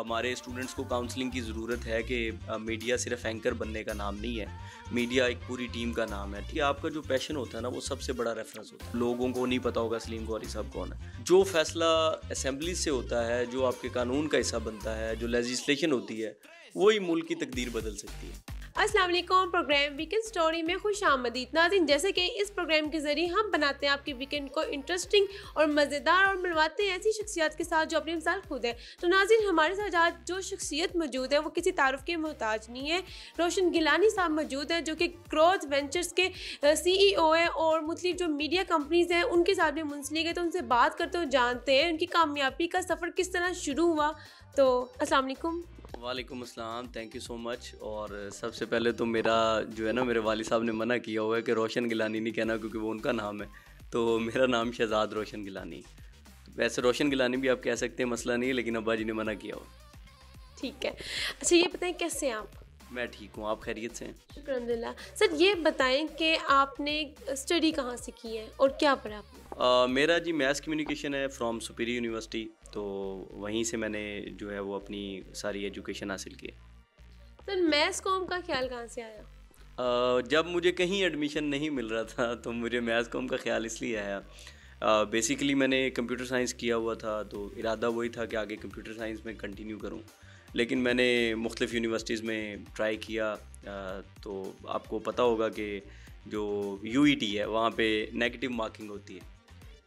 हमारे स्टूडेंट्स को काउंसलिंग की ज़रूरत है कि मीडिया सिर्फ एंकर बनने का नाम नहीं है, मीडिया एक पूरी टीम का नाम है। कि आपका जो पैशन होता है ना, वो सबसे बड़ा रेफरेंस होता है। लोगों को नहीं पता होगा सलीम गौहरी साहब कौन है। जो फैसला असेंबली से होता है, जो आपके कानून का हिस्सा बनता है, जो लेजिस्लेशन होती है, वही मुल्क की तकदीर बदल सकती है। अस्सलाम वालेकुम। प्रोग्राम वीकेंड स्टोरी में खुश आमदीद नाज़रीन। जैसे कि इस प्रोग्राम के ज़रिए हम बनाते हैं आपके वीकेंड को इंटरेस्टिंग और मज़ेदार और मिलवाते हैं ऐसी शख्सियत के साथ जो अपनी मिसाल खुद है। तो नाज़रीन, हमारे साथ आज जो शख्सियत मौजूद है वो किसी तारुफ के मोहताज नहीं है। रोशन गिलानी साहब मौजूद है जो कि ग्रोथ वेंचर्स के CEO है और मुख्तलिफ जो मीडिया कंपनीज़ हैं उनके साथ भी मुंसलिक है। तो उनसे बात करते हुए जानते हैं उनकी कामयाबी का सफ़र किस तरह शुरू हुआ। तो अस्सलाम वालेकुम। वालेकुम अस्सलाम, थैंक यू सो मच। और सबसे पहले तो मेरा जो है ना, मेरे वालिद साहब ने मना किया हुआ है कि रोशन गिलानी नहीं कहना, क्योंकि वो उनका नाम है। तो मेरा नाम शहजाद रोशन गिलानी। वैसे रोशन गिलानी भी आप कह सकते हैं, मसला नहीं है, लेकिन अब्बा जी ने मना किया हुआ। ठीक है। अच्छा, ये बताएं कैसे हैं आप? मैं ठीक हूँ, आप खैरियत से हैं? शुक्र अल्हम्दुलिल्लाह। सर, ये बताएं कि आपने स्टडी कहाँ से की है और क्या पढ़ा आपने? मेरा जी मैथ्स कम्युनिकेशन है फ्रॉम सुपीरियर यूनिवर्सिटी। तो वहीं से मैंने जो है वो अपनी सारी एजुकेशन हासिल की है। सर, मैथ्स कॉम का ख्याल कहाँ से आया? जब मुझे कहीं एडमिशन नहीं मिल रहा था तो मुझे मैथ्स कॉम का ख्याल इसलिए आया। बेसिकली मैंने कंप्यूटर साइंस किया हुआ था, तो इरादा वही था कि आगे कंप्यूटर साइंस में कंटिन्यू करूं। लेकिन मैंने मुख्तलिफ़ यूनिवर्सिटीज़ में ट्राई किया। तो आपको पता होगा कि जो UET है वहाँ पे नेगेटिव मार्किंग होती है।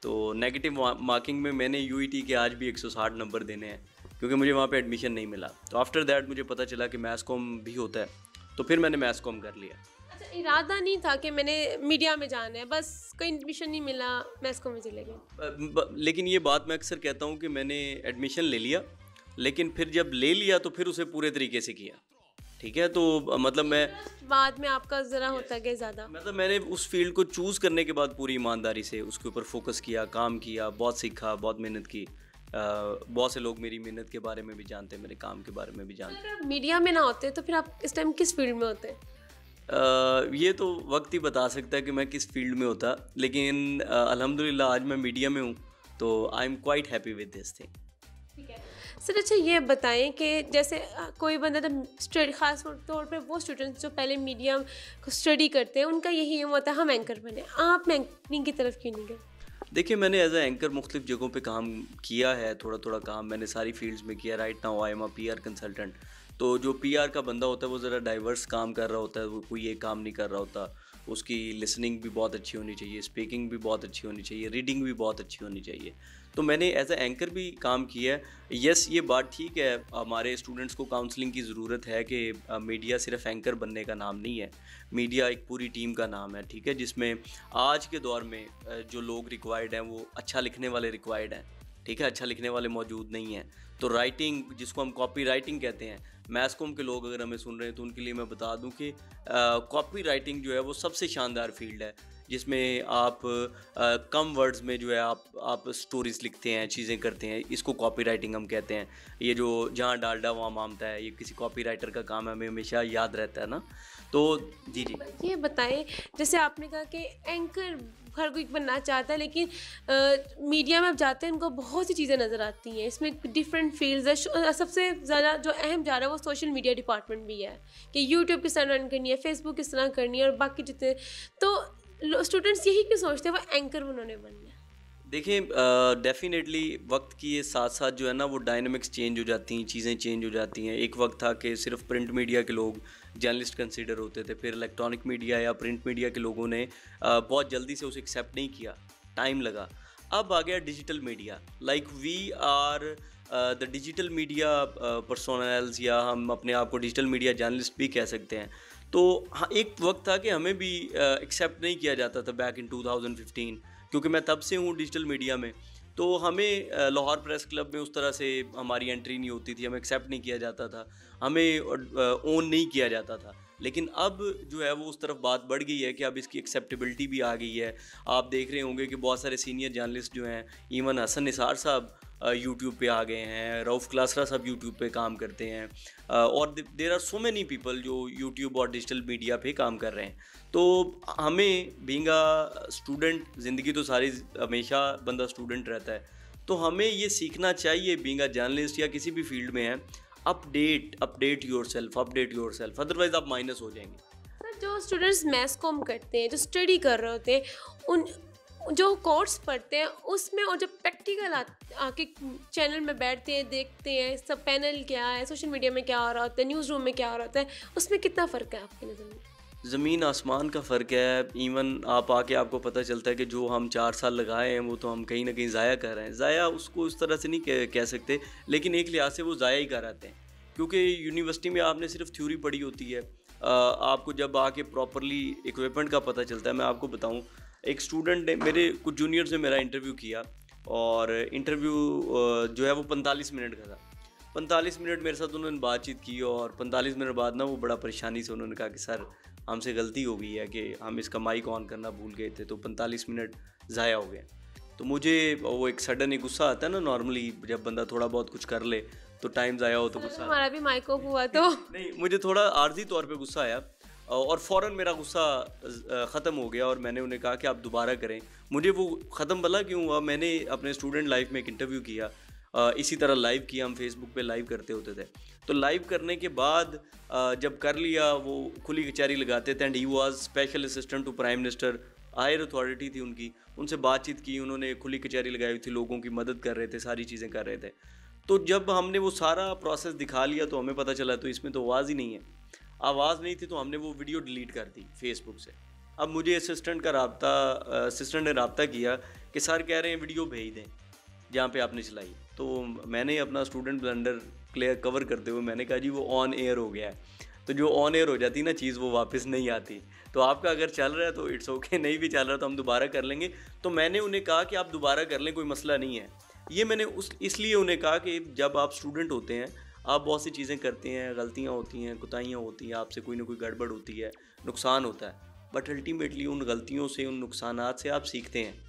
तो नेगेटिव मार्किंग में मैंने UET के आज भी 160 नंबर देने हैं, क्योंकि मुझे वहाँ पे एडमिशन नहीं मिला। तो आफ्टर दैट मुझे पता चला कि मैथ्स कॉम भी होता है, तो फिर मैंने मैथ्स कॉम कर लिया। अच्छा, इरादा नहीं था कि मैंने मीडिया में जाना है, बस कोई एडमिशन नहीं मिला, मैथ्स कॉम में चले गए? लेकिन ये बात मैं अक्सर कहता हूँ कि मैंने एडमिशन ले लिया, लेकिन फिर जब ले लिया तो फिर उसे पूरे तरीके से किया। ठीक है, तो मतलब मैं बाद में आपका ज़रा होता गया ज़्यादा। मतलब मैंने उस फील्ड को चूज़ करने के बाद पूरी ईमानदारी से उसके ऊपर फोकस किया, काम किया, बहुत सीखा, बहुत मेहनत की। बहुत से लोग मेरी मेहनत के बारे में भी जानते हैं, मेरे काम के बारे में भी जानते हैं। अगर आप मीडिया में ना होते तो फिर आप इस टाइम किस फील्ड में होते? ये तो वक्त ही बता सकता है कि मैं किस फील्ड में होता, लेकिन अल्हम्दुलिल्लाह आज मैं मीडिया में हूँ, तो I am quite happy with this thing. ठीक है सर। अच्छा, ये बताएं कि जैसे कोई बंदा जब स्टडी, ख़ास तौर पे वो स्टूडेंट्स जो पहले मीडिया को स्टडी करते हैं, उनका यही एम होता है हम एंकर बने। आप एंकरिंग की तरफ क्यों नहीं गए? देखिए, मैंने एज ए एंकर मुख्तलिफ जगहों पे काम किया है, थोड़ा थोड़ा काम मैंने सारी फील्ड्स में किया। Right now I am a PR consultant. तो जो PR का बंदा होता है वो ज़रा डाइवर्स काम कर रहा होता है, वो कोई एक काम नहीं कर रहा होता। उसकी लिसनिंग भी बहुत अच्छी होनी चाहिए, स्पीकिंग भी बहुत अच्छी होनी चाहिए, रीडिंग भी बहुत अच्छी होनी चाहिए। तो मैंने एज ए एंकर भी काम किया है। यस, ये बात ठीक है, हमारे स्टूडेंट्स को काउंसलिंग की ज़रूरत है कि मीडिया सिर्फ एंकर बनने का नाम नहीं है, मीडिया एक पूरी टीम का नाम है। ठीक है, जिसमें आज के दौर में जो लोग रिक्वायर्ड हैं वो अच्छा लिखने वाले रिक्वायर्ड हैं। ठीक है, अच्छा लिखने वाले मौजूद नहीं हैं। तो राइटिंग, जिसको हम कॉपी राइटिंग कहते हैं, मैथ्स कॉम के लोग अगर हमें सुन रहे हैं तो उनके लिए मैं बता दूं कि कॉपी राइटिंग जो है वो सबसे शानदार फील्ड है, जिसमें आप कम वर्ड्स में जो है आप स्टोरीज़ लिखते हैं, चीज़ें करते हैं। इसको कॉपी राइटिंग हम कहते हैं। ये जो जहाँ डालडा वहाँ मामता है, ये किसी कॉपी राइटर का काम है, हमें हमेशा याद रहता है ना। तो जी। ये बताएं, जैसे आपने कहा कि एंकर हर कोई बनना चाहता है, लेकिन मीडिया में आप जाते हैं उनको बहुत सी चीज़ें नज़र आती हैं, इसमें डिफरेंट फील्ड्स है। सबसे ज़्यादा जो अहम जा रहा है वो सोशल मीडिया डिपार्टमेंट भी है कि यूट्यूब किस तरह रन करनी है, फेसबुक किस तरह करनी है, और बाकी जितने। तो स्टूडेंट्स यही क्यों सोचते हैं वो एंकर उन्होंने बनना है? देखिए, डेफिनेटली वक्त के साथ साथ जो है ना वो डायनामिक्स चेंज हो जाती हैं, चीज़ें चेंज हो जाती हैं। एक वक्त था कि सिर्फ प्रिंट मीडिया के लोग जर्नलिस्ट कंसीडर होते थे, फिर इलेक्ट्रॉनिक मीडिया या प्रिंट मीडिया के लोगों ने बहुत जल्दी से उसे एक्सेप्ट नहीं किया, टाइम लगा। अब आ गया digital media, like we are the digital media personals, या हम अपने आप को डिजिटल मीडिया जर्नलिस्ट भी कह सकते हैं। तो हाँ, एक वक्त था कि हमें भी एक्सेप्ट नहीं किया जाता था बैक इन 2015, क्योंकि मैं तब से हूँ डिजिटल मीडिया में। तो हमें लाहौर प्रेस क्लब में उस तरह से हमारी एंट्री नहीं होती थी, हमें एक्सेप्ट नहीं किया जाता था, हमें ओन नहीं किया जाता था। लेकिन अब जो है वो उस तरफ बात बढ़ गई है कि अब इसकी एक्सेप्टेबिलिटी भी आ गई है। आप देख रहे होंगे कि बहुत सारे सीनियर जर्नलिस्ट जो हैं, इवन हसन निसार साहब यूट्यूब पे आ गए हैं, रऊफ़ क्लासरा साहब यूट्यूब पे काम करते हैं, और there are so many people जो यूट्यूब और डिजिटल मीडिया पे काम कर रहे हैं। तो हमें बीइंग अ स्टूडेंट, ज़िंदगी तो सारी हमेशा बंदा स्टूडेंट रहता है, तो हमें ये सीखना चाहिए बीइंग अ जर्नलिस्ट या किसी भी फील्ड में है, अपडेट योरसेल्फ, अदरवाइज आप माइनस हो जाएंगे। सर, जो स्टूडेंट्स मैथ्स कॉम करते हैं, जो स्टडी कर रहे होते हैं, उन जो कोर्स पढ़ते हैं उसमें, और जब प्रैक्टिकल आके चैनल में बैठते हैं, देखते हैं सब पैनल क्या है, सोशल मीडिया में क्या हो रहा होता है, न्यूज़ रूम में क्या हो रहा होता है, उसमें कितना फ़र्क है आपकी नज़र में? ज़मीन आसमान का फ़र्क है। इवन आप आके आपको पता चलता है कि जो हम 4 साल लगाए हैं वो तो हम कहीं ना कहीं ज़ाया कर रहे हैं। ज़ाया उसको इस तरह से नहीं कह सकते, लेकिन एक लिहाज से वो ज़ाया ही कर आते हैं, क्योंकि यूनिवर्सिटी में आपने सिर्फ थ्योरी पढ़ी होती है। आपको जब आके प्रॉपरली इक्विपमेंट का पता चलता है। मैं आपको बताऊं, एक स्टूडेंट ने, मेरे कुछ जूनियर्स ने मेरा इंटरव्यू किया, और इंटरव्यू जो है वो 45 मिनट का था। 45 मिनट मेरे साथ उन्होंने बातचीत की, और 45 मिनट बाद ना वो बड़ा परेशानी से उन्होंने कहा कि सर हमसे गलती हो गई है कि हम इसका माइक ऑन करना भूल गए थे, तो 45 मिनट ज़ाया हो गए। तो मुझे वो एक सडन ही गुस्सा आता है ना, नॉर्मली जब बंदा थोड़ा बहुत कुछ कर ले तो टाइम ज़ाया हो तो गुस्सा। हमारा भी माइक ऑफ हुआ तो नहीं, मुझे थोड़ा आर्जी तौर पे गुस्सा आया, और फ़ौरन मेरा गुस्सा ख़त्म हो गया, और मैंने उन्हें कहा कि आप दोबारा करें। मुझे वो ख़त्म भला क्यों हुआ, मैंने अपने स्टूडेंट लाइफ में एक इंटरव्यू किया, इसी तरह लाइव किया, हम फेसबुक पे लाइव करते होते थे। तो लाइव करने के बाद जब कर लिया, वो खुली कचहरी लगाते थे, and he was special assistant to prime minister, higher authority थी उनकी, उनसे बातचीत की, उन्होंने खुली कचहरी लगाई हुई थी, लोगों की मदद कर रहे थे, सारी चीज़ें कर रहे थे। तो जब हमने वो सारा प्रोसेस दिखा लिया तो हमें पता चला तो इसमें तो आवाज़ ही नहीं है, आवाज़ नहीं थी, तो हमने वो वीडियो डिलीट कर दी फेसबुक से। अब मुझे असिस्टेंट ने रब्ता किया कि सर कह रहे हैं वीडियो भेज दें जहाँ पे आपने चलाई। तो मैंने अपना स्टूडेंट ब्लंडर क्लियर कवर करते हुए मैंने कहा जी वो ऑन एयर हो गया है। तो जो ऑन एयर हो जाती ना चीज़, वो वापस नहीं आती। तो आपका अगर चल रहा है तो इट्स ओके, नहीं भी चल रहा तो हम दोबारा कर लेंगे। तो मैंने उन्हें कहा कि आप दोबारा कर लें, कोई मसला नहीं है। ये मैंने इसलिए उन्हें कहा कि जब आप स्टूडेंट होते हैं, आप बहुत सी चीज़ें करते हैं, गलतियाँ होती हैं, कोताहियाँ होती हैं, आपसे कोई ना कोई गड़बड़ होती है, नुकसान होता है, बट अल्टीमेटली उन गलतियों से, उन नुकसानात से आप सीखते हैं।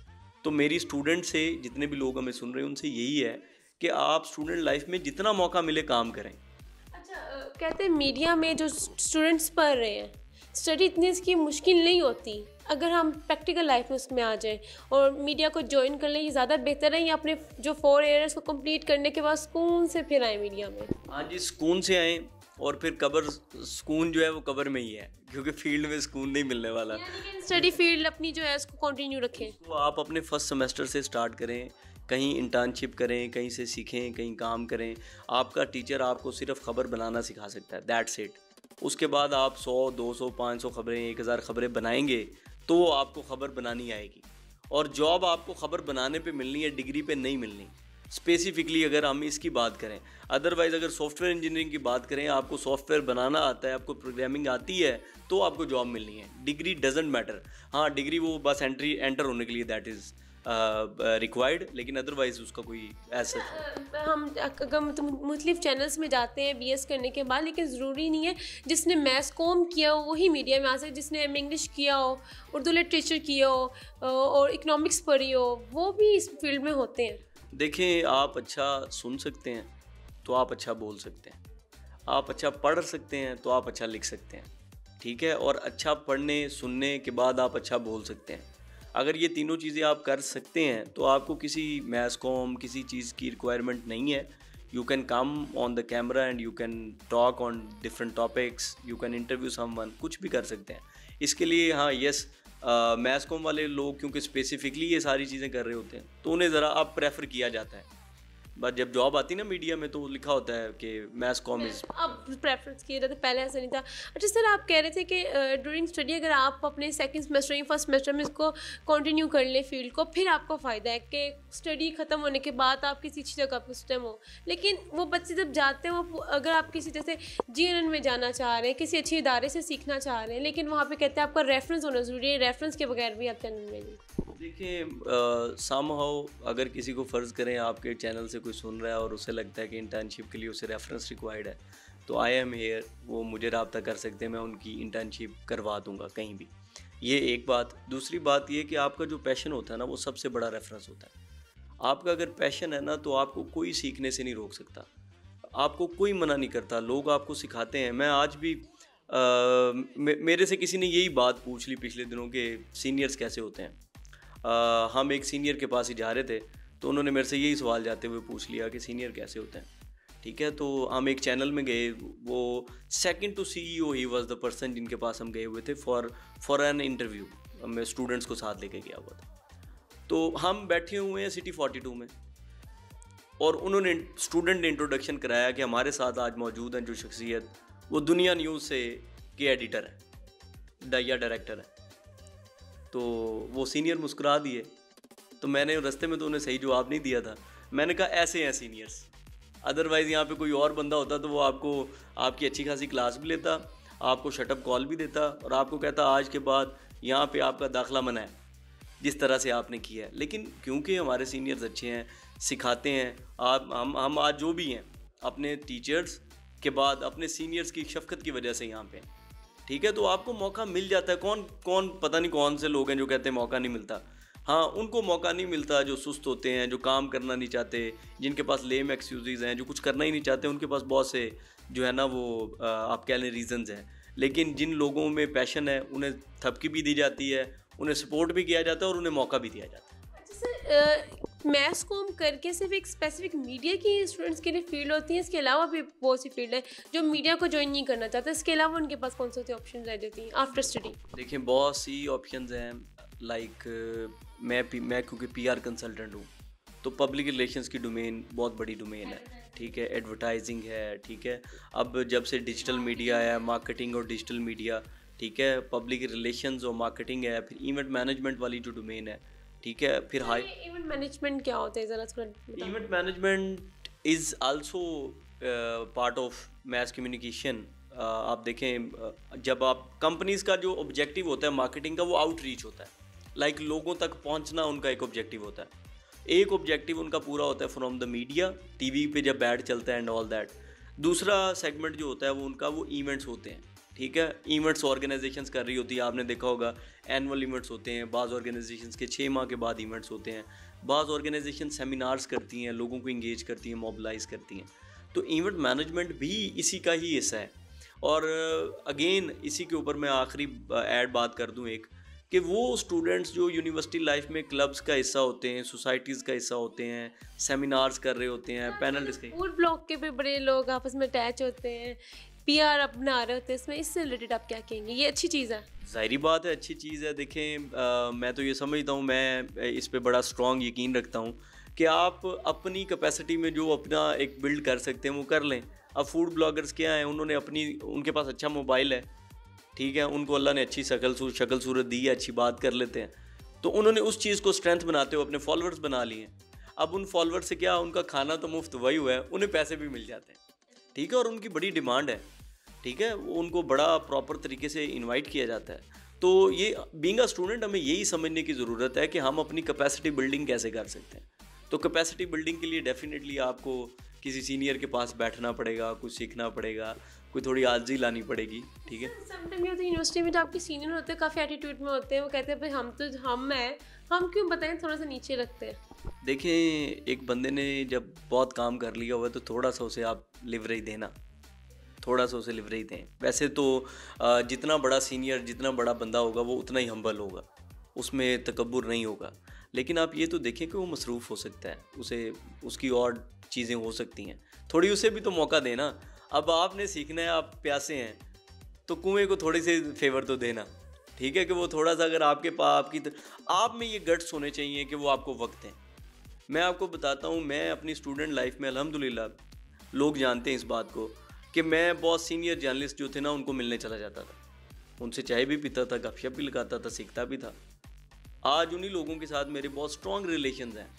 तो मेरी स्टूडेंट से, जितने भी लोग हमें सुन रहे हैं, उनसे यही है कि आप स्टूडेंट लाइफ में जितना मौका मिले काम करें। अच्छा, कहते हैं मीडिया में जो स्टूडेंट्स पढ़ रहे हैं, स्टडी इतनी इसकी मुश्किल नहीं होती अगर हम प्रैक्टिकल लाइफ में उसमें आ जाएं और मीडिया को ज्वाइन कर लें, ये ज़्यादा बेहतर है, या अपने जो 4 इयर्स को कंप्लीट करने के बाद सुकून से फिर आए मीडिया में? हाँ जी, सुकून से आएँ, और फिर सुकून जो है वो कब्र में ही है, क्योंकि फील्ड में सुकून नहीं मिलने वाला। स्टडी फील्ड अपनी जो है उसको कंटिन्यू रखें। तो आप अपने फर्स्ट सेमेस्टर से स्टार्ट करें, कहीं इंटर्नशिप करें, कहीं से सीखें, कहीं काम करें। आपका टीचर आपको सिर्फ खबर बनाना सिखा सकता है, दैट्स इट। उसके बाद आप 100, 200, 500 खबरें, 1000 खबरें बनाएंगे तो आपको खबर बनानी आएगी। और जॉब आपको खबर बनाने पे मिलनी है, डिग्री पे नहीं मिलनी। स्पेसिफिकली अगर हम इसकी बात करें, अदरवाइज़ अगर सॉफ्टवेयर इंजीनियरिंग की बात करें, आपको सॉफ्टवेयर बनाना आता है, आपको प्रोग्रामिंग आती है, तो आपको जॉब मिलनी है। Degree doesn't matter. हाँ, डिग्री वो बस एंटर होने के लिए दैट इज़ रिक्वायर्ड, लेकिन अदरवाइज उसका कोई ऐसा हम अगर मुख्तलिफ चैनल्स में जाते हैं बीएस करने के बाद, लेकिन ज़रूरी नहीं है जिसने मैथ्स कॉम किया हो वही मीडिया में आ सके। जिसने इंग्लिश किया हो, उर्दू लिटरेचर किया हो और इकोनॉमिक्स पढ़ी हो, वो भी इस फील्ड में होते हैं। देखें, आप अच्छा सुन सकते हैं तो आप अच्छा बोल सकते हैं, आप अच्छा पढ़ सकते हैं तो आप अच्छा लिख सकते हैं, ठीक है। और अच्छा पढ़ने सुनने के बाद आप अच्छा बोल सकते हैं। अगर ये तीनों चीज़ें आप कर सकते हैं तो आपको किसी मैथ्स कॉम, किसी चीज़ की रिक्वायरमेंट नहीं है। You can come on the camera and you can talk on different topics, you can interview someone, कुछ भी कर सकते हैं। इसके लिए हाँ, यस, मैथ्स कॉम वाले लोग क्योंकि स्पेसिफिकली ये सारी चीज़ें कर रहे होते हैं तो उन्हें ज़रा अब प्रेफर किया जाता है। बट जब जॉब आती ना मीडिया में तो लिखा होता है कि मैथ्स कॉम इज, अब प्रेफरेंस किया जाता है, पहले ऐसा नहीं था। अच्छा सर, आप कह रहे थे कि ड्यूरिंग स्टडी अगर आप अपने सेकंड सेमेस्टर या फर्स्ट सेमेस्टर में इसको कंटिन्यू कर लें फील्ड को, फिर आपको फ़ायदा है कि स्टडी ख़त्म होने के बाद आप किसी अच्छी जगह पर उस टाइम हो। लेकिन वो बच्चे जब जाते हैं, वो अगर आप किसी जैसे GNN में जाना चाह रहे हैं, किसी अच्छे इदारे से सीखना चाह रहे हैं, लेकिन वहाँ पर कहते हैं आपका रेफरेंस होना ज़रूरी है, रेफरेंस के बगैर भी आप चैनल में नहीं। देखिए, समहाउ अगर किसी को फ़र्ज़ करें आपके चैनल से कोई सुन रहा है और उसे लगता है कि इंटर्नशिप के लिए उसे रेफरेंस रिक्वायर्ड है, तो आई एम हेयर, वो मुझे रब्ता कर सकते हैं, मैं उनकी इंटर्नशिप करवा दूंगा कहीं भी। ये एक बात। दूसरी बात ये कि आपका जो पैशन होता है ना, वो सबसे बड़ा रेफरेंस होता है। आपका अगर पैशन है ना, तो आपको कोई सीखने से नहीं रोक सकता, आपको कोई मना नहीं करता। लोग आपको सिखाते हैं। मैं आज भी मेरे से किसी ने यही बात पूछ ली पिछले दिनों के सीनियर्स कैसे होते हैं। हम एक सीनियर के पास ही जा रहे थे तो उन्होंने मेरे से यही सवाल जाते हुए पूछ लिया कि सीनियर कैसे होते हैं। ठीक है। तो हम एक चैनल में गए, वो second to CEO he was the person जिनके पास हम गए हुए थे फॉर एन इंटरव्यू। मैं स्टूडेंट्स को साथ लेके गया हुआ था। तो हम बैठे हुए हैं सिटी 42 में, और उन्होंने स्टूडेंट ने इंट्रोडक्शन कराया कि हमारे साथ आज मौजूद हैं जो शख्सियत, वो दुनिया न्यूज़ से के एडिटर है या डायरेक्टर है। तो वो सीनियर मुस्कुरा दिए। तो मैंने रास्ते में तो उन्हें सही जवाब नहीं दिया था। मैंने कहा ऐसे हैं सीनियर्स, अदरवाइज़ यहाँ पे कोई और बंदा होता तो वो आपको आपकी अच्छी खासी क्लास भी लेता, आपको शटअप कॉल भी देता, और आपको कहता आज के बाद यहाँ पे आपका दाखिला मना है, जिस तरह से आपने किया है। लेकिन क्योंकि हमारे सीनियर्स अच्छे हैं, सिखाते हैं, आप हम आज जो भी हैं अपने टीचर्स के बाद अपने सीनियर्स की शफकत की वजह से यहाँ पे हैं, ठीक है। तो आपको मौका मिल जाता है। कौन पता नहीं कौन से लोग हैं जो कहते हैं मौका नहीं मिलता। हाँ, उनको मौका नहीं मिलता जो सुस्त होते हैं, जो काम करना नहीं चाहते, जिनके पास लेम एक्सक्यूज़ हैं, जो कुछ करना ही नहीं चाहते, उनके पास बहुत से जो है ना वो आप कह लें रीज़न्स हैं। लेकिन जिन लोगों में पैशन है उन्हें थपकी भी दी जाती है, उन्हें सपोर्ट भी किया जाता है और उन्हें मौका भी दिया जाता है। अच्छा सर, मैथ्स को हम करके सिर्फ एक स्पेसिफिक मीडिया की स्टूडेंट्स के लिए फील्ड होती है, इसके अलावा भी बहुत सी फील्ड है जो मीडिया को ज्वाइन नहीं करना चाहते, इसके अलावा उनके पास कौन से ऑप्शन रह जाती हैं आफ्टर स्टडी? देखिए बहुत सी ऑप्शंस हैं। लाइक मैं क्योंकि PR कंसल्टेंट हूँ, तो पब्लिक रिलेशंस की डोमेन बहुत बड़ी डोमेन है, ठीक है। एडवर्टाइजिंग है, ठीक है। अब जब से डिजिटल मीडिया है, मार्केटिंग और डिजिटल मीडिया, ठीक है, पब्लिक रिलेशंस और मार्केटिंग है, फिर इवेंट मैनेजमेंट वाली जो डोमेन है, ठीक है। फिर हाई इवेंट मैनेजमेंट क्या होता है, ज़रा थोड़ा बताओ। Event management is also part of mass communication. आप देखें जब आप कंपनीज़ का जो ऑब्जेक्टिव होता है मार्केटिंग का, वो आउटरीच होता है, लाइक लोगों तक पहुंचना उनका एक ऑब्जेक्टिव होता है। एक ऑब्जेक्टिव उनका पूरा होता है फ्रॉम द मीडिया, टीवी पे जब ऐड चलता है एंड ऑल दैट। दूसरा सेगमेंट जो होता है वो उनका वो इवेंट्स होते हैं, ठीक है। इवेंट्स ऑर्गेनाइजेशंस कर रही होती है, आपने देखा होगा एनुअल इवेंट्स होते हैं, बाज़ ऑर्गेनाइजेशंस के 6 माह के बाद इवेंट्स होते हैं, बाज़ ऑर्गेनाइजेशन सेमिनार्स करती हैं, लोगों को इंगेज करती हैं, मोबिलाइज करती हैं। तो इवेंट मैनेजमेंट भी इसी का ही हिस्सा है। और अगेन इसी के ऊपर मैं आखिरी ऐड बात कर दूं एक, कि वो स्टूडेंट्स जो यूनिवर्सिटी लाइफ में क्लब्स का हिस्सा होते हैं, सोसाइटीज़ का हिस्सा होते हैं, सेमिनार्स कर रहे होते हैं, पैनल डिस्कशन, फूड ब्लॉग के भी बड़े लोग आपस में अटैच होते हैं, PR अपना रहे होते हैं, इसमें इससे रिलेटेड आप क्या कहेंगे? ये अच्छी चीज़ है? ज़ाहिरी बात है अच्छी चीज़ है। देखें मैं तो ये समझता हूँ, मैं इस पे बड़ा स्ट्रॉन्ग यकीन रखता हूँ कि आप अपनी कैपेसिटी में जो अपना एक बिल्ड कर सकते हैं वो कर लें। अब फूड ब्लॉगर्स क्या हैं, उनके पास अच्छा मोबाइल है, ठीक है, उनको अल्लाह ने अच्छी शक्ल सूरत दी है, अच्छी बात कर लेते हैं, तो उन्होंने उस चीज़ को स्ट्रेंथ बनाते हुए अपने फॉलोअर्स बना लिए हैं। अब उन फॉलोअर्स से क्या, उनका खाना तो मुफ्त वही हुआ है, उन्हें पैसे भी मिल जाते हैं, ठीक है, और उनकी बड़ी डिमांड है, ठीक है, उनको बड़ा प्रॉपर तरीके से इनवाइट किया जाता है। तो ये बीइंग अ स्टूडेंट हमें यही समझने की ज़रूरत है कि हम अपनी कैपेसिटी बिल्डिंग कैसे कर सकते हैं। तो कैपेसिटी बिल्डिंग के लिए डेफिनेटली आपको किसी सीनियर के पास बैठना पड़ेगा, कुछ सीखना पड़ेगा, कोई थोड़ी आजी लानी पड़ेगी, ठीक है। समटाइम ये होता है यूनिवर्सिटी में जो आपके सीनियर होते हैं काफ़ी एटीट्यूड में होते हैं, वो कहते हैं भाई हम क्यों बताएं, थोड़ा सा नीचे रखते हैं। देखें एक बंदे ने जब बहुत काम कर लिया हुआ है तो थोड़ा सा उसे आप लिवरेज देना, थोड़ा सा उसे लिवरेज दें। वैसे तो जितना बड़ा सीनियर, जितना बड़ा बंदा होगा वो उतना ही हम्बल होगा, उसमें तकब्बुर नहीं होगा। लेकिन आप ये तो देखें कि वो मसरूफ़ हो सकता है, उसे उसकी और चीज़ें हो सकती हैं, थोड़ी उसे भी तो मौका देना। अब आपने सीखना है, आप प्यासे हैं तो कुएं को थोड़ी सी फेवर तो देना, ठीक है, कि वो थोड़ा सा अगर आपके पास आप में ये गट्स होने चाहिए कि वो आपको वक्त दें। मैं आपको बताता हूँ, मैं अपनी स्टूडेंट लाइफ में अल्हम्दुलिल्लाह लोग जानते हैं इस बात को कि मैं बहुत सीनियर जर्नलिस्ट जो थे ना उनको मिलने चला जाता था, उनसे चाय भी पीता था, गपशप भी लगाता था, सीखता भी था। आज उन्हीं लोगों के साथ मेरे बहुत स्ट्रॉन्ग रिलेशंस हैं।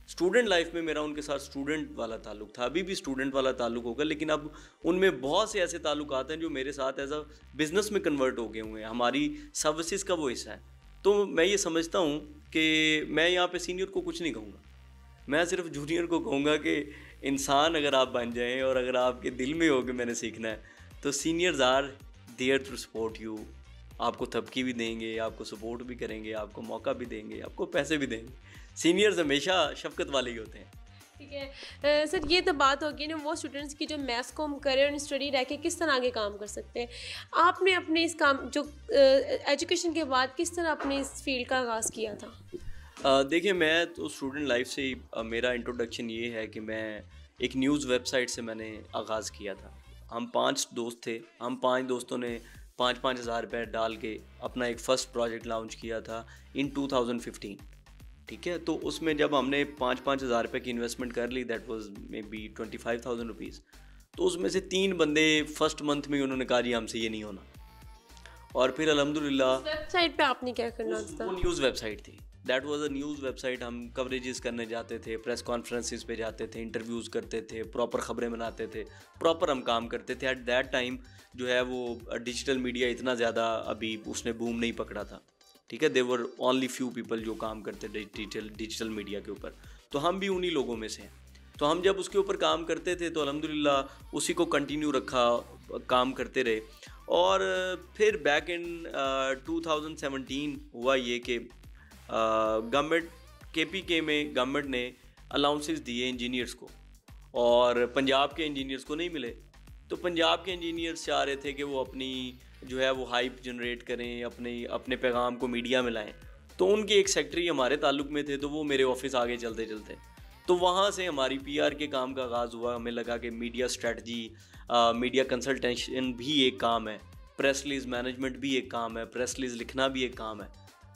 स्टूडेंट लाइफ में मेरा उनके साथ स्टूडेंट वाला ताल्लुक था, अभी भी स्टूडेंट वाला ताल्लुक होगा, लेकिन अब उनमें बहुत से ऐसे ताल्लुकात हैं जो मेरे साथ एज अ बिज़नेस में कन्वर्ट हो गए हुए हैं, हमारी सर्विसेज का वो हिस्सा है। तो मैं ये समझता हूँ कि मैं यहाँ पे सीनियर को कुछ नहीं कहूँगा, मैं सिर्फ जूनियर को कहूँगा कि इंसान अगर आप बन जाएं और अगर आपके दिल में हो कि मैंने सीखना है, तो seniors are there to support you. आपको थपकी भी देंगे, आपको सपोर्ट भी करेंगे, आपको मौका भी देंगे, आपको पैसे भी देंगे। सीनियर्स हमेशा शफकत वाले ही होते हैं। ठीक है सर, ये तो बात होगी ना वो स्टूडेंट्स की जो मैथ्स को हम करें और स्टडी रह के किस तरह आगे काम कर सकते हैं। आपने अपने इस काम जो एजुकेशन के बाद किस तरह अपने इस फील्ड का आगाज़ किया था? देखिए मैं तो स्टूडेंट लाइफ से ही मेरा इंट्रोडक्शन ये है कि मैं एक न्यूज़ वेबसाइट से मैंने आगाज़ किया था। हम 5 दोस्त थे, हम 5 दोस्तों ने 5-5 हज़ार रुपये डाल के अपना एक फ़र्स्ट प्रोजेक्ट लॉन्च किया था इन 2015। ठीक है, तो उसमें जब हमने 5-5 हज़ार रुपये की इन्वेस्टमेंट कर ली, that was maybe 25,000 rupees, तो उसमें से 3 बंदे फर्स्ट मंथ में उन्होंने कहा जी हमसे ये नहीं होना। और फिर अल्हम्दुलिल्लाह वेबसाइट पे आपने क्या करना था? वो न्यूज़ वेबसाइट थी, that was a news website. हम कवरेजेस करने जाते थे, प्रेस कॉन्फ्रेंसेस पे जाते थे, इंटरव्यूज़ करते थे, प्रॉपर ख़बरें बनाते थे, प्रॉपर हम काम करते थे। एट दैट टाइम जो है वो डिजिटल मीडिया इतना ज़्यादा अभी उसने बूम नहीं पकड़ा था। ठीक है, देवर ओनली फ्यू पीपल जो काम करते थे डिजिटल मीडिया के ऊपर, तो हम भी उन्हीं लोगों में से हैं। तो हम जब उसके ऊपर काम करते थे तो अल्हम्दुलिल्लाह उसी को कंटिन्यू रखा, काम करते रहे। और फिर बैक इन 2017 हुआ ये कि गवर्नमेंट KPK में गवर्नमेंट ने अलाउंसेस दिए इंजीनियर्स को और पंजाब के इंजीनियर्स को नहीं मिले। तो पंजाब के इंजीनियर्स चाह रहे थे कि वो अपनी जो है वो हाइप जनरेट करें, अपने पैगाम को मीडिया में लाएं। तो उनके एक सेक्रेटरी हमारे ताल्लुक़ में थे, तो वो मेरे ऑफिस आगे चलते चलते, तो वहाँ से हमारी PR के काम का आगाज़ हुआ। हमें लगा कि मीडिया स्ट्रेटजी, मीडिया कंसल्टेशन भी एक काम है, प्रेस रिलीज़ मैनेजमेंट भी एक काम है, प्रेस रिलीज़ लिखना भी एक काम है।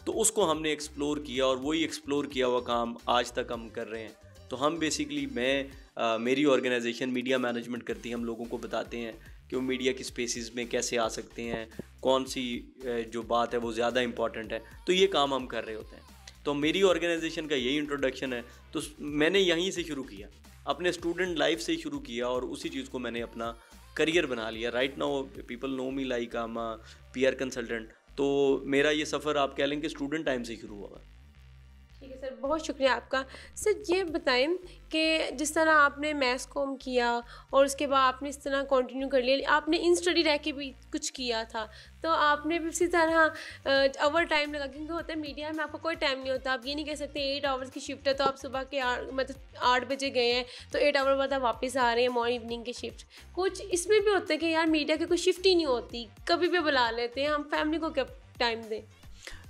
तो उसको हमने एक्सप्लोर किया और वही एक्सप्लोर किया हुआ काम आज तक हम कर रहे हैं। तो हम बेसिकली मेरी ऑर्गेनाइजेशन मीडिया मैनेजमेंट करती है, हम लोगों को बताते हैं कि वो मीडिया की स्पेसेस में कैसे आ सकते हैं, कौन सी जो बात है वो ज़्यादा इंपॉर्टेंट है, तो ये काम हम कर रहे होते हैं। तो मेरी ऑर्गेनाइजेशन का यही इंट्रोडक्शन है। तो मैंने यहीं से शुरू किया, अपने स्टूडेंट लाइफ से ही शुरू किया और उसी चीज़ को मैंने अपना करियर बना लिया। Right now people know me like I am a PR consultant. तो मेरा ये सफ़र आप कह लें कि स्टूडेंट टाइम से ही शुरू हुआ। ठीक है सर, बहुत शुक्रिया आपका। सर ये बताएं कि जिस तरह आपने मैथ्स कॉम किया और उसके बाद आपने इस तरह कंटिन्यू कर लिया, आपने इन स्टडी रह के भी कुछ किया था, तो आपने भी इसी तरह ओवर टाइम लगा, क्योंकि होता है मीडिया में आपको कोई टाइम नहीं होता। आप ये नहीं कह सकते 8 आवर्स की शिफ्ट है तो आप सुबह के 8 बजे गए हैं तो 8 आवर बाद आप वापस आ रहे हैं मॉर्निंग इवनिंग की शिफ्ट। कुछ इसमें भी होता है कि यार मीडिया की कोई शिफ्ट ही नहीं होती, कभी भी बुला लेते हैं, हम फैमिली को क्या टाइम दें?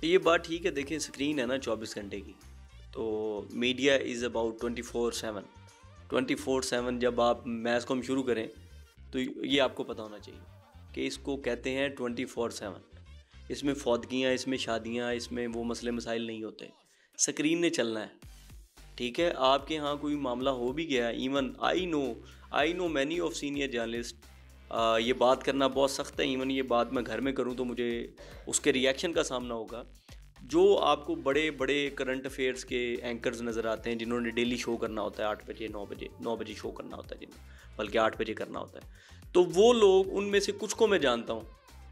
ये बात ठीक है, देखें स्क्रीन है ना 24 घंटे की, तो मीडिया इज़ अबाउट 24/7। जब आप मैथ्स कॉम शुरू करें तो ये आपको पता होना चाहिए कि इसको कहते हैं 24/7। इसमें फौदगियाँ, इसमें शादियाँ, इसमें वो मसले मसाइल नहीं होते, स्क्रीन ने चलना है। ठीक है, आपके यहाँ कोई मामला हो भी गया, even I know many of senior journalist, ये बात करना बहुत सख्त है, इवन ये बात मैं घर में करूँ तो मुझे उसके रिएक्शन का सामना होगा। जो आपको बड़े बड़े करंट अफेयर्स के एंकर्स नज़र आते हैं जिन्होंने डेली शो करना होता है 8 बजे 9 बजे शो करना होता है, जिन्हें बल्कि 8 बजे करना होता है, तो वो लोग, उनमें से कुछ को मैं जानता हूँ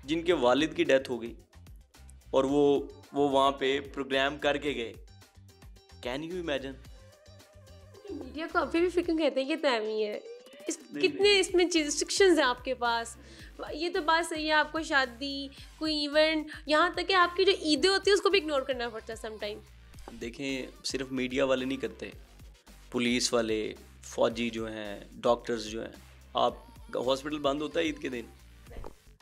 जिनके वालिद की डेथ हो गई और वो वहाँ पे प्रोग्राम करके गए। Can you imagine? मीडिया को अभी भी फिक्र कहते हैं कि तैमी है, कितने इसमें रिस्ट्रिक्शंस हैं आपके पास। ये तो बात सही है, आपको शादी, कोई इवेंट, यहाँ तक कि आपकी जो ईदें होती है उसको भी इग्नोर करना पड़ता है समटाइम। देखें, सिर्फ मीडिया वाले नहीं करते, पुलिस वाले, फौजी जो हैं, डॉक्टर्स जो हैं, आप हॉस्पिटल बंद होता है ईद के दिन।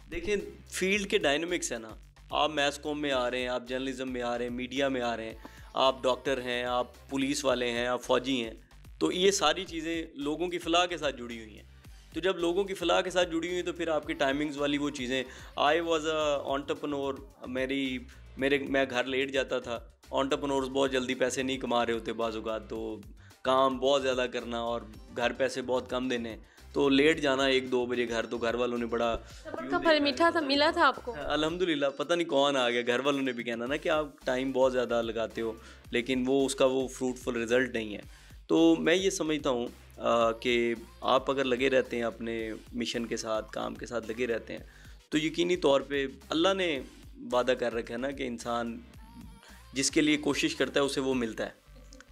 देखें फील्ड के डायनामिक्स है ना, आप मैथ्स कॉम में आ रहे हैं, आप जर्नलिज्म में आ रहे हैं, मीडिया में आ रहे हैं, आप डॉक्टर हैं, आप पुलिस वाले हैं, आप फौजी हैं, तो ये सारी चीज़ें लोगों की फलाह के साथ जुड़ी हुई हैं। तो जब लोगों की फलाह के साथ जुड़ी हुई तो फिर आपकी टाइमिंग्स वाली वो चीज़ें, आई वॉज अ एंटरप्रेन्योर, मैं घर लेट जाता था। एंटरप्रेन्योर्स बहुत जल्दी पैसे नहीं कमा रहे होते बाज़-औक़ात, तो काम बहुत ज़्यादा करना और घर पैसे बहुत कम देने, तो लेट जाना 1-2 बजे घर, तो घर वालों ने बड़ा का फल मीठा था, मिला था आपको? अल्हम्दुलिल्लाह, पता नहीं कौन आ गया, घर वालों ने भी कहना ना कि आप टाइम बहुत ज़्यादा लगाते हो, लेकिन वो उसका वो फ्रूटफुल रिज़ल्ट नहीं है। तो मैं ये समझता हूँ कि आप अगर लगे रहते हैं अपने मिशन के साथ, काम के साथ लगे रहते हैं, तो यकीनी तौर पे अल्लाह ने वादा कर रखा है ना कि इंसान जिसके लिए कोशिश करता है उसे वो मिलता है।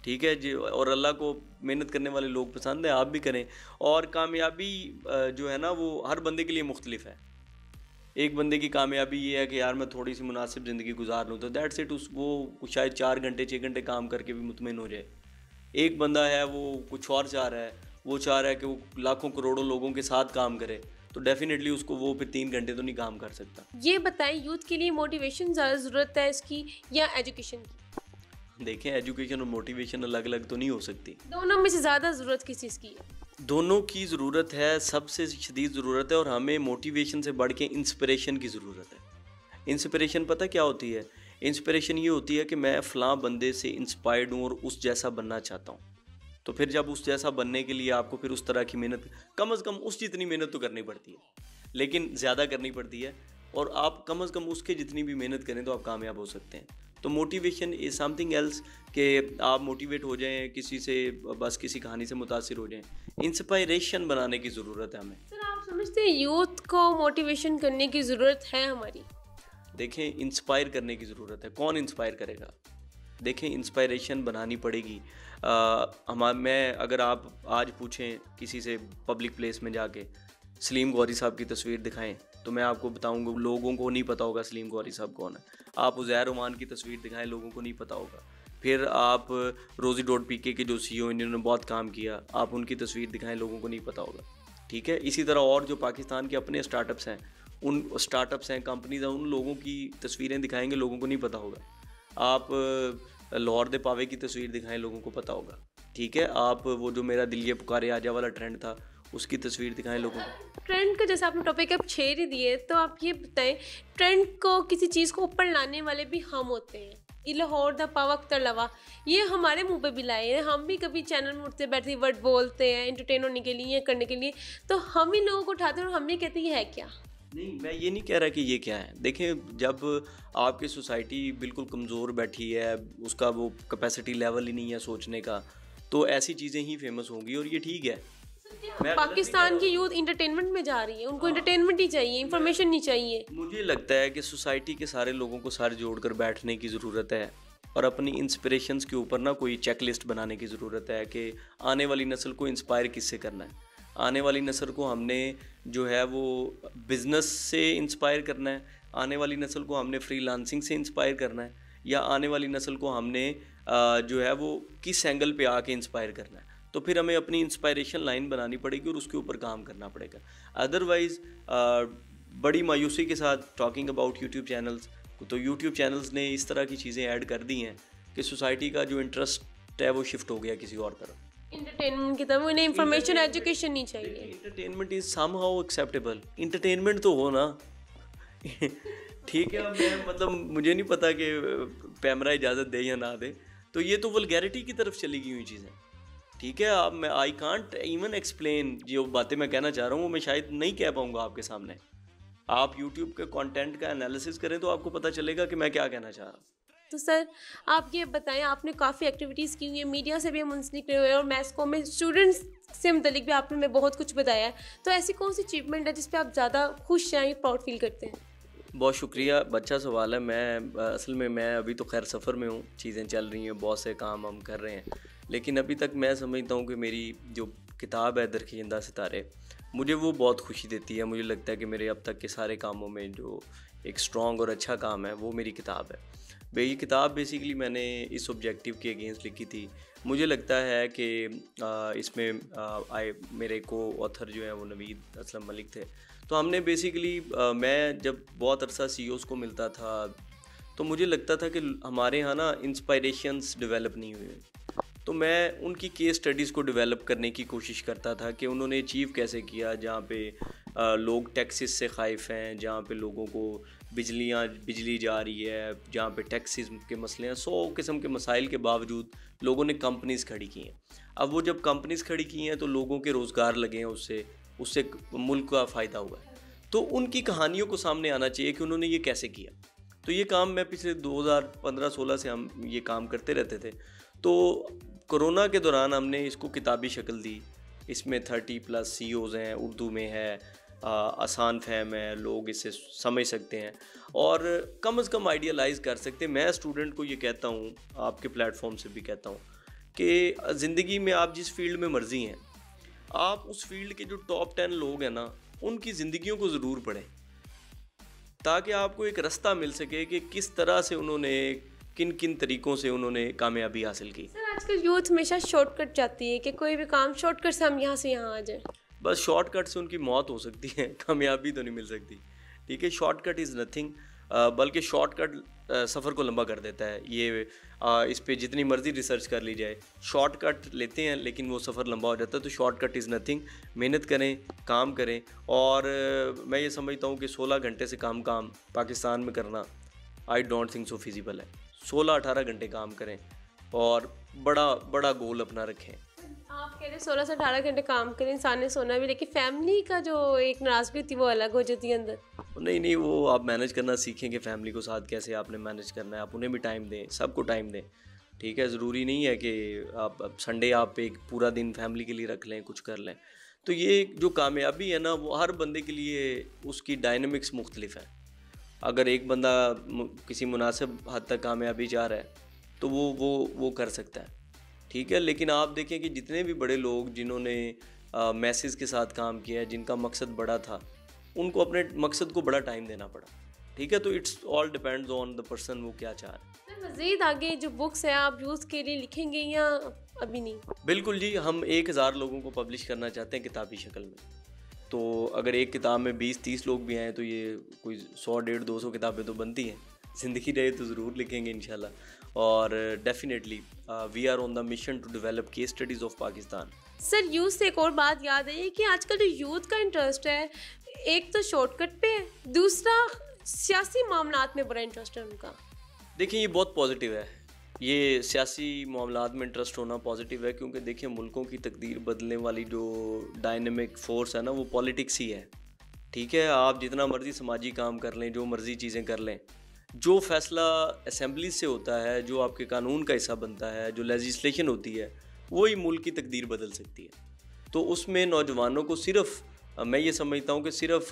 ठीक है जी, और अल्लाह को मेहनत करने वाले लोग पसंद है, आप भी करें। और कामयाबी जो है ना वो हर बंदे के लिए मुख्तलिफ है। एक बंदे की कामयाबी ये है कि यार मैं थोड़ी सी मुनासिब ज़िंदगी गुजार लूँ, तो दैट्स इट, वो शायद 4 घंटे 6 घंटे काम करके भी मुतमिन हो जाए। एक बंदा है वो कुछ और चाह रहा है, वो चाह रहा है कि वो लाखों करोड़ों लोगों के साथ काम करे, तो डेफिनेटली उसको वो फिर 3 घंटे तो नहीं काम कर सकता। ये बताएं, यूथ के लिए मोटिवेशन ज़्यादा ज़रूरत है इसकी या एजुकेशन की? देखें, एजुकेशन और मोटिवेशन अलग अलग तो नहीं हो सकती, दोनों में से ज़्यादा ज़रूरत किस चीज़ की है? दोनों की ज़रूरत है, सबसे शदीद ज़रूरत है, और हमें मोटिवेशन से बढ़ के इंस्पिरेशन की ज़रूरत है। इंस्पिरेशन पता क्या होती है? इंस्पिरेशन ये होती है कि मैं फ़लाँ बंदे से इंस्पायर्ड हूँ और उस जैसा बनना चाहता हूँ। तो फिर जब उस जैसा बनने के लिए आपको फिर उस तरह की मेहनत, कम से कम उस जितनी मेहनत तो करनी पड़ती है, लेकिन ज़्यादा करनी पड़ती है, और आप कम से कम उसके जितनी भी मेहनत करें तो आप कामयाब हो सकते हैं। तो मोटिवेशन इज़ समथिंग एल्स, कि आप मोटिवेट हो जाएं किसी से, बस किसी कहानी से मुतासिर हो जाएं। इंस्पायरेशन बनाने की ज़रूरत है हमें। सर आप समझते हैं यूथ को मोटिवेशन करने की ज़रूरत है हमारी? देखें, इंस्पायर करने की ज़रूरत है। कौन इंस्पायर करेगा? देखें, इंस्पायरेशन बनानी पड़ेगी। मैं अगर आप आज पूछें किसी से पब्लिक प्लेस में जाके सलीम गौरी साहब की तस्वीर दिखाएं, तो मैं आपको बताऊंगा लोगों को नहीं पता होगा सलीम गौरी साहब कौन है। आप उज़ैर रहमान की तस्वीर दिखाएं, लोगों को नहीं पता होगा। फिर आप रोज़ी डॉट पीके के जो CEO इन्होंने बहुत काम किया, आप उनकी तस्वीर दिखाएं, लोगों को नहीं पता होगा। ठीक है, इसी तरह और जो पाकिस्तान के अपने स्टार्टअप्स हैं, उन स्टार्टअप्स हैं, कंपनीज हैं, उन लोगों की तस्वीरें दिखाएंगे, लोगों को नहीं पता होगा। आप लाहौर दे पावे की तस्वीर दिखाएं, लोगों को पता होगा। ठीक है, आप वो जो मेरा दिल ये पुकारे आजा वाला ट्रेंड था, उसकी तस्वीर दिखाएं लोगों को। ट्रेंड का जैसे आपने टॉपिक अब छेड़ ही दिए, तो आप ये बताएं, ट्रेंड को किसी चीज़ को ऊपर लाने वाले भी हम होते हैं। ये लाहौर दा पावा अख्तर लवा, ये हमारे मुंह पे भी लाए हैं। हम भी कभी चैनल में उठते बैठते वर्ड बोलते हैं एंटरटेन होने के लिए, करने के लिए, तो हम ही लोगों को उठाते हैं और हम ये कहते हैं ये है क्या। नहीं, मैं ये नहीं कह रहा कि ये क्या है। देखें, जब आपकी सोसाइटी बिल्कुल कमज़ोर बैठी है, उसका वो कैपेसिटी लेवल ही नहीं है सोचने का, तो ऐसी चीज़ें ही फेमस होंगी, और ये ठीक है। पाकिस्तान की यूथ इंटरटेनमेंट में जा रही है, उनको इंटरटेनमेंट ही चाहिए, इंफॉर्मेशन नहीं चाहिए। मुझे लगता है कि सोसाइटी के सारे लोगों को साथ जोड़कर बैठने की ज़रूरत है, और अपनी इंस्पिरेशंस के ऊपर ना कोई चेकलिस्ट बनाने की ज़रूरत है कि आने वाली नस्ल को इंस्पायर किससे करना है। आने वाली नस्ल को हमने जो है वो बिज़नेस से इंस्पायर करना है, आने वाली नस्ल को हमने फ्रीलांसिंग से इंस्पायर करना है, या आने वाली नस्ल को हमने जो है वो किस एंगल पे आके इंस्पायर करना है। तो फिर हमें अपनी इंस्पायरेशन लाइन बनानी पड़ेगी और उसके ऊपर काम करना पड़ेगा। अदरवाइज़ बड़ी मायूसी के साथ टॉकिंग अबाउट यूट्यूब चैनल्स, तो यूट्यूब चैनल्स ने इस तरह की चीज़ें ऐड कर दी हैं कि सोसाइटी का जो इंटरेस्ट है वो शिफ्ट हो गया किसी और तरफ, इंटरटेनमेंट की तरफ। उन्हें इंफॉर्मेशन एजुकेशन नहीं चाहिए। Entertainment is somehow acceptable, entertainment तो हो ना। ठीक है, मैं मतलब मुझे नहीं पता कि पैमरा इजाज़त दे या ना दे, तो ये तो वल्गैरिटी की तरफ चली गई हुई चीज़ें। ठीक है, अब मैं आई कांट इवन एक्सप्लेन, जो बातें मैं कहना चाह रहा हूँ वो मैं शायद नहीं कह पाऊँगा आपके सामने। आप यूट्यूब के कंटेंट का एनालिसिस करें तो आपको पता चलेगा कि मैं क्या कहना चाह रहा हूँ। तो सर आप ये बताएं, आपने काफ़ी एक्टिविटीज़ की हुई है, मीडिया से भी हम मुंसलिक रहे हुए हैं, और मैस्को में स्टूडेंट्स से मुतलिक भी आपने मैं बहुत कुछ बताया है। तो ऐसी कौन सी अचीवमेंट है जिस पे आप ज़्यादा खुश हैं, प्राउड फील करते हैं? बहुत शुक्रिया, अच्छा सवाल है। मैं असल में मैं अभी तो खैर सफ़र में हूँ, चीज़ें चल रही हैं, बहुत से काम हम कर रहे हैं, लेकिन अभी तक मैं समझता हूँ कि मेरी जो किताब है दरखिंदा सितारे, मुझे वो बहुत खुशी देती है। मुझे लगता है कि मेरे अब तक के सारे कामों में जो एक स्ट्रॉन्ग और अच्छा काम है वो मेरी किताब है। ये किताब बेसिकली मैंने इस ऑब्जेक्टिव के अगेंस्ट लिखी थी। मुझे लगता है कि इसमें मेरे को ऑथर जो है वो नवीद असलम मलिक थे। तो हमने बेसिकली मैं जब बहुत अरसा CEOs को मिलता था तो मुझे लगता था कि हमारे यहाँ ना इंस्पायरेशंस डेवलप नहीं हुए, तो मैं उनकी केस स्टडीज़ को डेवलप करने की कोशिश करता था कि उन्होंने अचीव कैसे किया, जहाँ पे लोग टैक्सेस से खाइफ हैं, जहाँ पे लोगों को बिजली जा रही है, जहाँ पे टैक्सेस के मसले हैं, 100 किस्म के मसाइल के बावजूद लोगों ने कंपनीज़ खड़ी की हैं। अब वो जब कंपनीज़ खड़ी की हैं तो लोगों के रोज़गार लगे हैं, उससे मुल्क का फ़ायदा हुआ है। तो उनकी कहानियों को सामने आना चाहिए कि उन्होंने ये कैसे किया। तो ये काम मैं पिछले 2015-16 से हम ये काम करते रहते थे। तो कोरोना के दौरान हमने इसको किताबी शक्ल दी। इसमें 30+ CEOs हैं, उर्दू में है, आसान फहम है, लोग इसे समझ सकते हैं और कम से कम आइडियलाइज़ कर सकते हैं। मैं स्टूडेंट को ये कहता हूँ, आपके प्लेटफॉर्म से भी कहता हूँ कि ज़िंदगी में आप जिस फील्ड में मर्जी हैं, आप उस फील्ड के जो टॉप 10 लोग हैं ना, उनकी ज़िंदगियों को ज़रूर पढ़ें, ताकि आपको एक रास्ता मिल सके कि किस तरह से उन्होंने किन किन तरीक़ों से उन्होंने कामयाबी हासिल की। सर आजकल यूथ हमेशा शॉर्टकट चाहती है कि कोई भी काम शॉर्टकट से हम यहाँ से यहाँ आ जाए। बस शॉर्टकट से उनकी मौत हो सकती है, कामयाबी तो नहीं मिल सकती। ठीक है, शॉर्टकट इज़ नथिंग। बल्कि शॉर्टकट सफ़र को लंबा कर देता है। ये इस पे जितनी मर्ज़ी रिसर्च कर ली जाए, शॉर्टकट लेते हैं लेकिन वो सफ़र लंबा हो जाता है। तो शॉर्टकट इज़ नथिंग। मेहनत करें, काम करें, और मैं ये समझता हूँ कि 16 घंटे से काम पाकिस्तान में करना I don't think so feasible है। 16-18 घंटे काम करें और बड़ा बड़ा गोल अपना रखें। आप कह रहे हैं 16 से 18 घंटे काम करें, इंसान ने सोना भी, लेकिन फैमिली का जो एक नाराज़गी थी वो अलग हो जाती है अंदर। नहीं, वो आप मैनेज करना सीखें कि फैमिली को साथ कैसे आपने मैनेज करना है। आप उन्हें भी टाइम दें, सबको टाइम दें, ठीक है। ज़रूरी नहीं है कि आप अब संडे आप एक पूरा दिन फैमिली के लिए रख लें, कुछ कर लें। तो ये जो कामयाबी है ना, वो हर बंदे के लिए उसकी डायनामिक्स मुख्तलिफ है। अगर एक बंदा किसी मुनासिब हद तक कामयाबी चाह रहा है तो वो कर सकता है, ठीक है। लेकिन आप देखें कि जितने भी बड़े लोग जिन्होंने मैसेज के साथ काम किया है, जिनका मकसद बड़ा था, उनको अपने मकसद को बड़ा टाइम देना पड़ा, ठीक है। तो it's all depends on the person, वो क्या चाह रहे हैं। मज़ीद आगे जो बुक्स हैं आप यूज़ के लिए लिखेंगे या अभी नहीं? बिल्कुल जी, हम 1000 लोगों को पब्लिश करना चाहते हैं किताबी शक्ल में। तो अगर एक किताब में 20-30 लोग भी आएँ तो ये कोई 100-150-200 किताबें तो बनती हैं। ज़िंदगी रहे तो ज़रूर लिखेंगे इंशाल्लाह। और definitely we are on the mission to develop case studies of Pakistan. Sir, youth से एक और बात याद आई कि आजकल जो यूथ का इंटरेस्ट है, एक तो शॉर्टकट पे है, दूसरा सियासी मामलात में बड़ा इंटरेस्ट है उनका। देखिए, ये बहुत पॉजिटिव है। ये सियासी मामलात में इंटरेस्ट होना पॉजिटिव है, क्योंकि देखिए मुल्कों की तकदीर बदलने वाली जो डायनेमिक फोर्स है ना, वो पॉलिटिक्स ही है, ठीक है। आप जितना मर्ज़ी समाजी काम कर लें, जो मर्ज़ी चीज़ें कर लें, जो फ़ैसला असेंबली से होता है, जो आपके कानून का हिस्सा बनता है, जो लेजिस्लेशन होती है, वही मुल्क की तकदीर बदल सकती है। तो उसमें नौजवानों को सिर्फ मैं ये समझता हूँ कि सिर्फ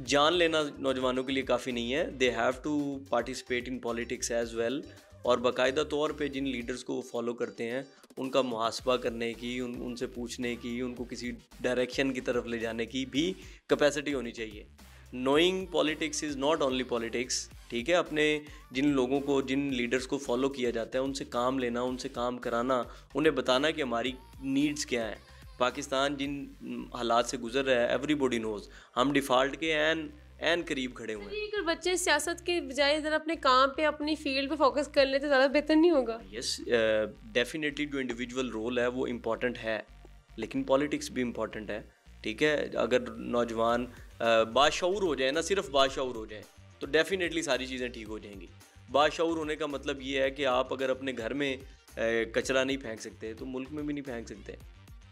जान लेना नौजवानों के लिए काफ़ी नहीं है। They have to participate in politics as well. और बाकायदा तौर पे जिन लीडर्स को वो फॉलो करते हैं, उनका मुहासबा करने की, उनसे पूछने की, उनको किसी डायरेक्शन की तरफ ले जाने की भी कैपेसिटी होनी चाहिए। Knowing politics is not only politics, ठीक है। अपने जिन लोगों को, जिन लीडर्स को फॉलो किया जाता है, उनसे काम लेना, उनसे काम कराना, उन्हें बताना कि हमारी नीड्स क्या हैं। पाकिस्तान जिन हालात से गुजर रहा है, एवरीबॉडी नोज़, हम डिफ़ॉल्ट के एन करीब खड़े हुए हैं। अगर बच्चे सियासत के बजाय ज़रा अपने काम पे, अपनी फील्ड पे फोकस कर ले तो ज़्यादा बेहतर नहीं होगा? यस, डेफिनेटली जो इंडिविजुअल रोल है वो इम्पॉर्टेंट है, लेकिन पॉलिटिक्स भी इम्पॉर्टेंट है, ठीक है। अगर नौजवान बाशऊर हो जाए ना, सिर्फ बाशऊर हो जाए, तो डेफिनेटली सारी चीज़ें ठीक हो जाएंगी। बाशऊर होने का मतलब ये है कि आप अगर अपने घर में कचरा नहीं फेंक सकते तो मुल्क में भी नहीं फेंक सकते।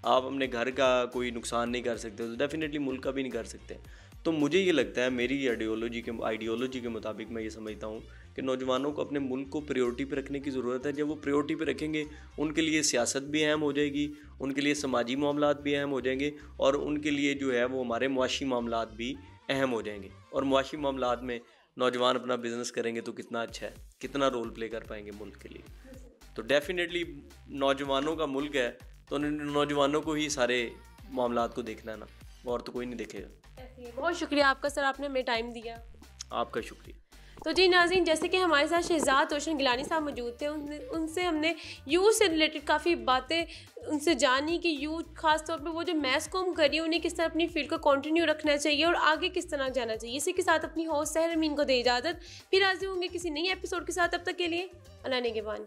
आप अपने घर का कोई नुकसान नहीं कर सकते तो डेफिनेटली मुल्क का भी नहीं कर सकते। तो मुझे ये लगता है, मेरी आइडियोलॉजी के मुताबिक मैं ये समझता हूँ कि नौजवानों को अपने मुल्क को प्रायोरिटी पे रखने की ज़रूरत है। जब वो प्रायोरिटी पे रखेंगे, उनके लिए सियासत भी अहम हो जाएगी, उनके लिए समाजी मामलात भी अहम हो जाएंगे, और उनके लिए जो है वो हमारे मुआशी मामलात भी अहम हो जाएंगे। और मुआशी मामलात में नौजवान अपना बिज़नेस करेंगे तो कितना अच्छा है, कितना रोल प्ले कर पाएंगे मुल्क के लिए। तो डेफिनेटली नौजवानों का मुल्क है, तो नौजवानों को ही सारे मामलात को देखना है ना, और तो कोई नहीं देखेगा। बहुत शुक्रिया आपका सर, आपने हमें टाइम दिया। आपका शुक्रिया। तो जी नाज़रीन, जैसे कि हमारे साथ शहजाद रोशन गिलानी साहब मौजूद थे, उनसे हमने यूथ से रिलेटेड काफ़ी बातें उनसे जानी कि यूथ खास तौर पे वो जो मैस कॉम कर रही है, उन्हें किस तरह अपनी फील्ड को कंटिन्यू रखना चाहिए और आगे किस तरह जाना चाहिए। इसी के साथ अपनी होस्ट सहर अमीन को दे इजाज़त, फिर हाजिर होंगे किसी नई एपिसोड के साथ। तब तक के लिए अल्लाह निगहबान।